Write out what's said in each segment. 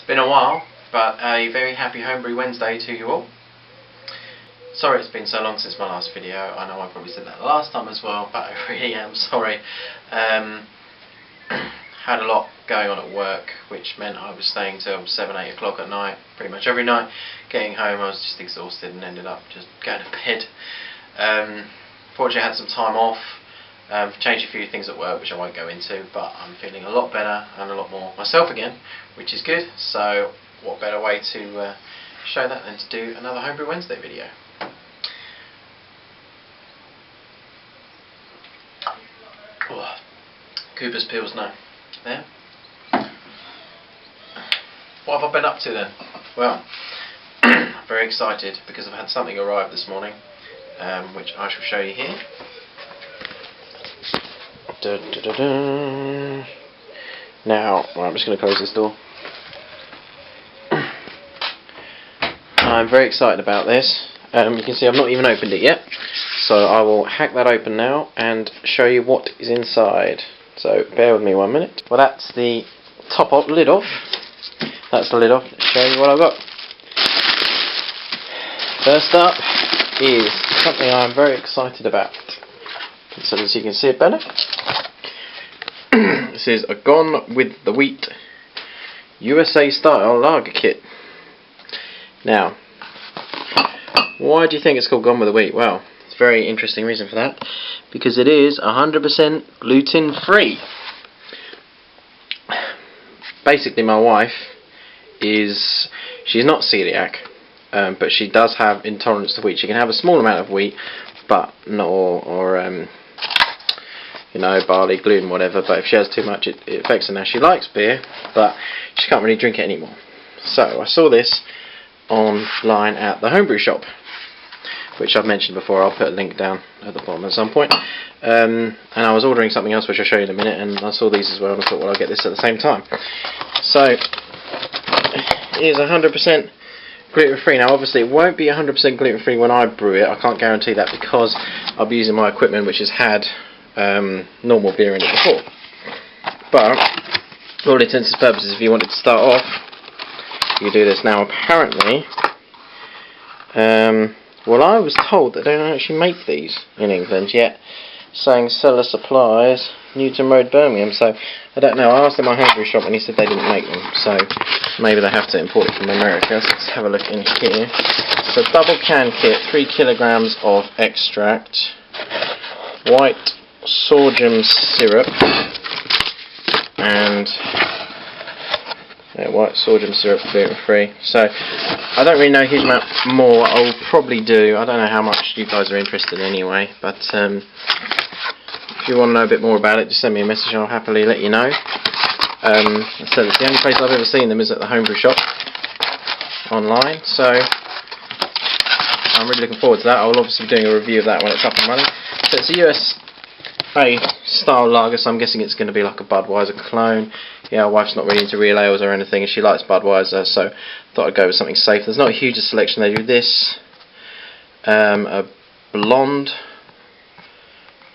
Been a while, but a very happy Homebrew Wednesday to you all. Sorry it's been so long since my last video. I know I probably said that last time as well, but I really am sorry. Had a lot going on at work, which meant I was staying till 7, 8 o'clock at night, pretty much every night. Getting home I was just exhausted and ended up just going to bed. Fortunately I had some time off. Changed a few things at work which I won't go into, but I'm feeling a lot better and a lot more myself again, which is good. So what better way to show that than to do another Homebrew Wednesday video. Oh, Cooper's Pills now. There. What have I been up to then? Well, I'm very excited because I've had something arrive this morning, which I shall show you here. Now, I'm just going to close this door. I'm very excited about this. You can see I've not even opened it yet, so I will hack that open now and show you what is inside. So bear with me 1 minute. Well, that's the top off, lid off. That's the lid off. Let's show you what I've got. First up is something I'm very excited about. So as you can see it better. This is a Gone with the Wheat USA style lager kit. Now, why do you think it's called Gone with the Wheat? Well, it's a very interesting reason for that. Because it is 100% gluten free. Basically my wife she's not celiac, but she does have intolerance to wheat. She can have a small amount of wheat, but not you know, barley, gluten, whatever, but if she has too much it affects her. Now she likes beer, but she can't really drink it anymore. So I saw this online at the Homebrew shop, which I've mentioned before. I'll put a link down at the bottom at some point. And I was ordering something else which I'll show you in a minute, and I saw these as well and I thought, well, I'll get this at the same time. So it is 100% gluten free. Now obviously it won't be 100% gluten free when I brew it. I can't guarantee that because I'll be using my equipment which has had normal beer in it before. But for all intents and purposes, if you wanted to start off, you can do this. Now apparently well, I was told that they don't actually make these in England yet, saying seller supplies, Newton Road, Birmingham. So I don't know. I asked in my Homebrew shop and he said they didn't make them, so maybe they have to import it from America. So let's have a look in here. So double can kit, 3 kilograms of extract, white sorghum syrup, and white sorghum syrup, gluten free. So I don't really know a huge amount more. I'll probably do. I don't know how much you guys are interested in anyway, but if you want to know a bit more about it, just send me a message and I'll happily let you know. So it's the only place I've ever seen them is at the Homebrew shop online, so I'm really looking forward to that. I will obviously be doing a review of that when it's up and running. So it's a USA style lager, so I'm guessing it's going to be like a Budweiser clone. Yeah, my wife's not really into real ales or anything, and she likes Budweiser, so I thought I'd go with something safe. There's not a huge selection. They do this, a blonde,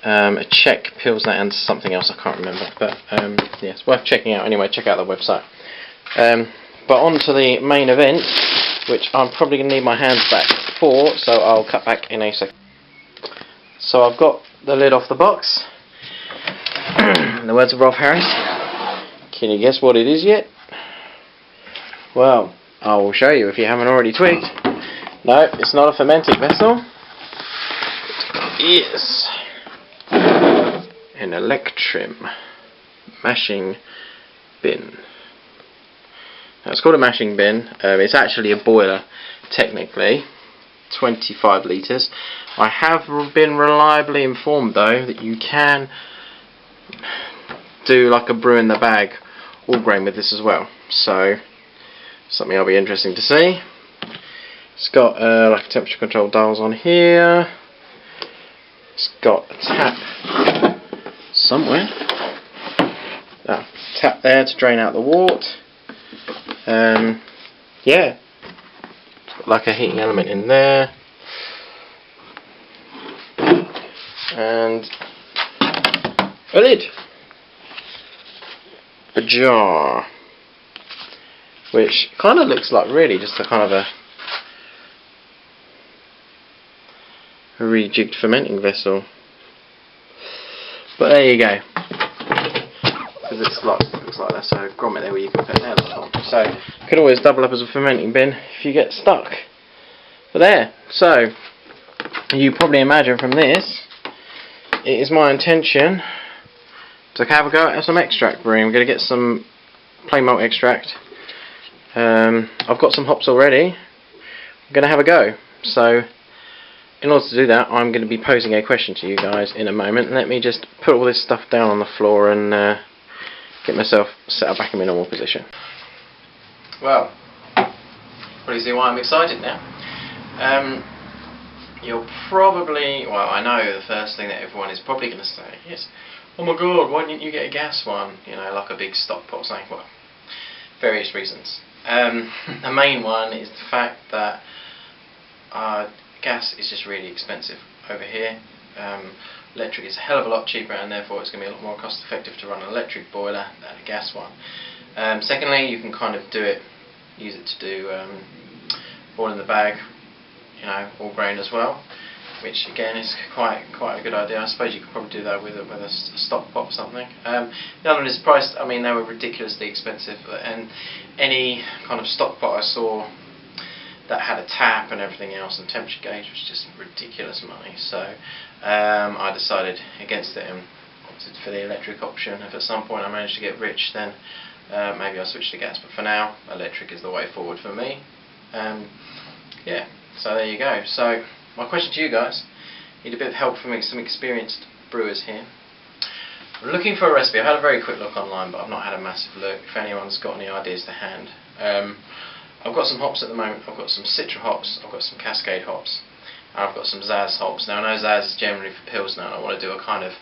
a Czech Pilsner, and something else I can't remember. But yeah, it's worth checking out anyway. Check out the website. But on to the main event, which I'm probably going to need my hands back for, so I'll cut back in a second. So I've got the lid off the box. In the words of Rolf Harris, can you guess what it is yet? Well, I will show you if you haven't already twigged. No, it's not a fermenting vessel. It is an Electrim mashing bin. Now, it's called a mashing bin. It's actually a boiler, technically. 25 litres. I have been reliably informed though that you can do like a brew in the bag all grain with this as well, so something I'll be interesting to see. It's got like temperature control dials on here. It's got a tap somewhere. Tap there to drain out the wort. Yeah, like a heating element in there, and a lid, a jar. which kind of looks like really just a kind of a rejigged fermenting vessel. But there you go. Because it looks like that's a grommet there where you can put nails on. So you can always double up as a fermenting bin if you get stuck. But there. So you probably imagine from this, it is my intention to have a go at some extract brewing. I'm going to get some plain malt extract. I've got some hops already. I'm going to have a go. So in order to do that, I'm going to be posing a question to you guys in a moment. Let me just put all this stuff down on the floor and get myself set up back in my normal position. Well, probably see why I'm excited now. You'll probably, well, I know the first thing that everyone is probably going to say is, oh my god, why didn't you get a gas one? You know, like a big stock pot or something. Well, various reasons. The main one is the fact that gas is just really expensive over here. Electric is a hell of a lot cheaper, and therefore it's going to be a lot more cost effective to run an electric boiler than a gas one. Secondly, you can kind of use it to do boil in the bag, you know, all grain as well, which again is quite a good idea. I suppose you could probably do that with a stock pot or something. The other one is priced. I mean, they were ridiculously expensive, and any kind of stock pot I saw that had a tap and everything else and temperature gauge was just ridiculous money. So I decided against it and opted for the electric option. If at some point I manage to get rich, then maybe I'll switch to gas. But for now, electric is the way forward for me. Yeah. So there you go. So my question to you guys, need a bit of help from some experienced brewers here. I'm looking for a recipe. I've had a very quick look online, but I've not had a massive look. If anyone's got any ideas to hand. I've got some hops at the moment. I've got some Citra hops, I've got some Cascade hops, and I've got some Zaz hops. Now I know Zaz is generally for Pilsner, and I want to do a kind of,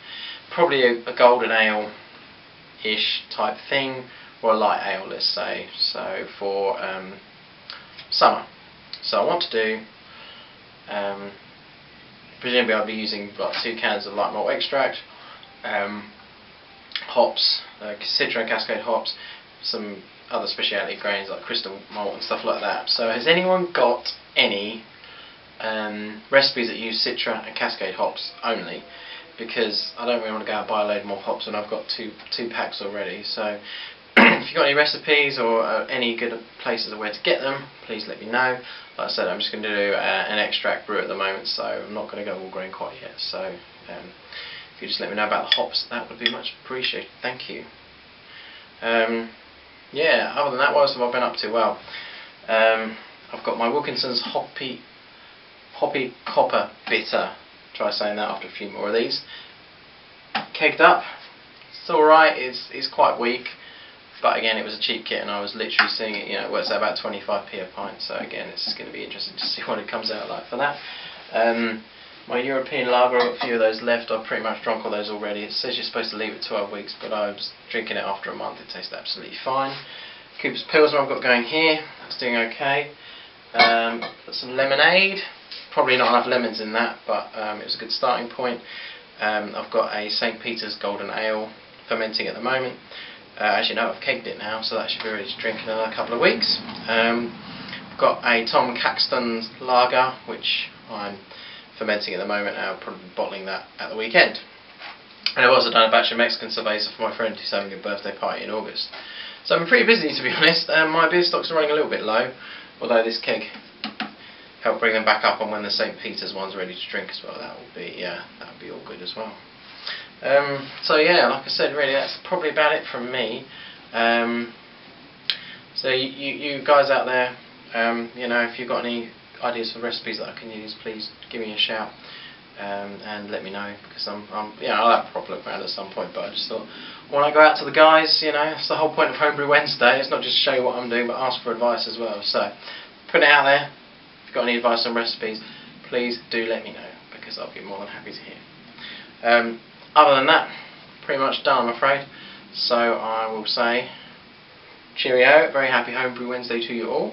probably a golden ale-ish type thing, or a light ale, let's say, so for summer. So I want to do, presumably I'll be using like 2 cans of light malt extract, hops, Citra and Cascade hops, some other specialty grains like crystal malt and stuff like that. So has anyone got any recipes that use Citra and Cascade hops only? Because I don't really want to go out and buy a load more hops when I've got two packs already. So if you've got any recipes or any good places of where to get them, please let me know. Like I said, I'm just going to do an extract brew at the moment, so I'm not going to go all grain quite yet. So if you just let me know about the hops, that would be much appreciated. Thank you. Yeah, other than that, what else have I been up to? Well, I've got my Wilkinson's Hoppy Copper Bitter. Try saying that after a few more of these. Kegged up. It's alright, it's quite weak. But again, it was a cheap kit and I was literally seeing it, you know, it works out about 25p a pint. So again, it's going to be interesting to see what it comes out like for that. My European lager, I've got a few of those left. I've pretty much drunk all those already. It says you're supposed to leave it 12 weeks, but I was drinking it after a month. It tasted absolutely fine. Cooper's Pilsner I've got going here. That's doing okay. Got some lemonade. Probably not enough lemons in that, but it was a good starting point. I've got a St. Peter's Golden Ale fermenting at the moment. Actually, no, I've kegged it now, so that should be ready to drink in another couple of weeks. I've got a Tom Caxton's Lager, which I'm fermenting at the moment. I'll probably be bottling that at the weekend. And I've also done a batch of Mexican cerveza for my friend who's having a birthday party in August. So I'm pretty busy, to be honest. My beer stocks are running a little bit low, although this keg helped bring them back up on when the St. Peter's one's ready to drink as well. That will be all good as well. So yeah, like I said, really that's probably about it from me. So you guys out there, you know, if you've got any ideas for recipes that I can use, please give me a shout and let me know, because I'll have a proper look around at some point. But I just thought, when I go out to the guys, you know, that's the whole point of Homebrew Wednesday. It's not just show you what I'm doing, but ask for advice as well. So put it out there. If you've got any advice on recipes, please do let me know, because I'll be more than happy to hear. Other than that, pretty much done, I'm afraid. So I will say cheerio, very happy Homebrew Wednesday to you all.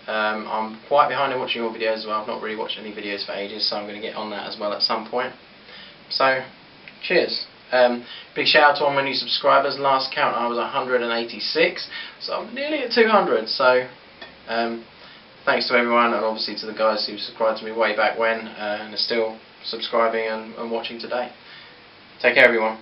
I'm quite behind in watching your videos as well. I've not really watched any videos for ages, so I'm going to get on that as well at some point. So, cheers. Big shout out to all my new subscribers. Last count I was 186, so I'm nearly at 200. So thanks to everyone, and obviously to the guys who subscribed to me way back when and are still subscribing and watching today. Take care, everyone.